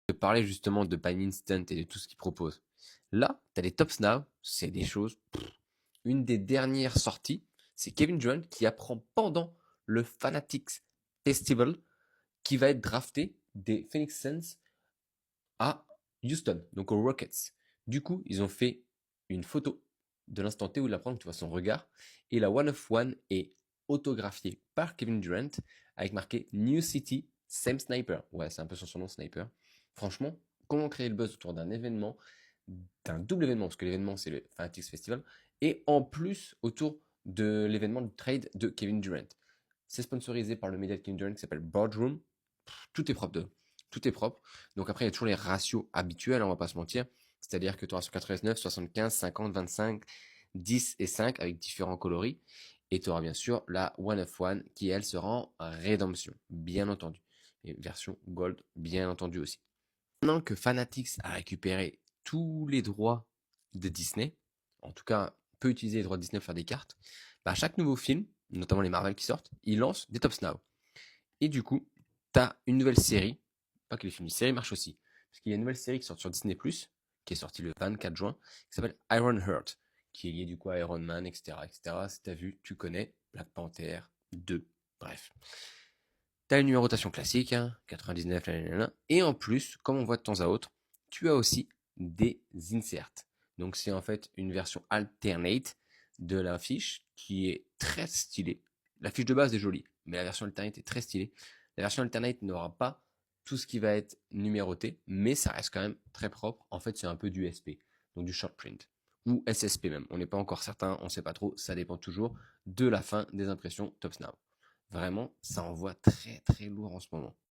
te parler justement de Pine Instant et de tout ce qu'ils proposent. Là, tu as les Tops Now, c'est des choses. Une des dernières sorties, c'est Kevin Durant qui apprend pendant le Fanatics Festival qui va être drafté des Phoenix Suns à Houston, donc aux Rockets. Du coup, ils ont fait une photo de l'instant T où il apprend, tu vois son regard, et la One of One est autographiée par Kevin Durant avec marqué New City, same sniper. Ouais, c'est un peu son surnom, sniper. Franchement, comment créer le buzz autour d'un événement, d'un double événement, parce que l'événement c'est le Fanatics Festival, et en plus autour de l'événement du trade de Kevin Durant. C'est sponsorisé par le média de Kevin Durant qui s'appelle Boardroom. Tout est propre de tout est propre. Donc après, il y a toujours les ratios habituels, on va pas se mentir. C'est-à-dire que tu auras sur 99, 75, 50, 25, 10 et 5 avec différents coloris. Et tu auras bien sûr la One of One qui, elle, sera en rédemption, bien entendu. Et version Gold, bien entendu aussi. Maintenant que Fanatics a récupéré tous les droits de Disney, en tout cas, peut utiliser les droits de Disney pour faire des cartes, bah, chaque nouveau film, notamment les Marvel qui sortent, ils lancent des Tops Now. Et du coup, tu as une nouvelle série, pas que les films, les séries marchent aussi, parce qu'il y a une nouvelle série qui sort sur Disney+, qui est sortie le 24 juin, qui s'appelle Iron Heart, qui est liée du coup à Iron Man, etc., etc. Si t'as vu, tu connais Black Panther 2, bref. T'as une numérotation classique, hein, 99, et en plus, comme on voit de temps à autre, tu as aussi des inserts. Donc c'est en fait une version alternate de l'affiche qui est très stylée. La fiche de base est jolie, mais la version alternate est très stylée. La version alternate n'aura pas tout ce qui va être numéroté, mais ça reste quand même très propre. En fait, c'est un peu du SP, donc du short print, ou SSP même. On n'est pas encore certain, on ne sait pas trop, ça dépend toujours de la fin des impressions Top Now. Vraiment, ça envoie très très lourd en ce moment.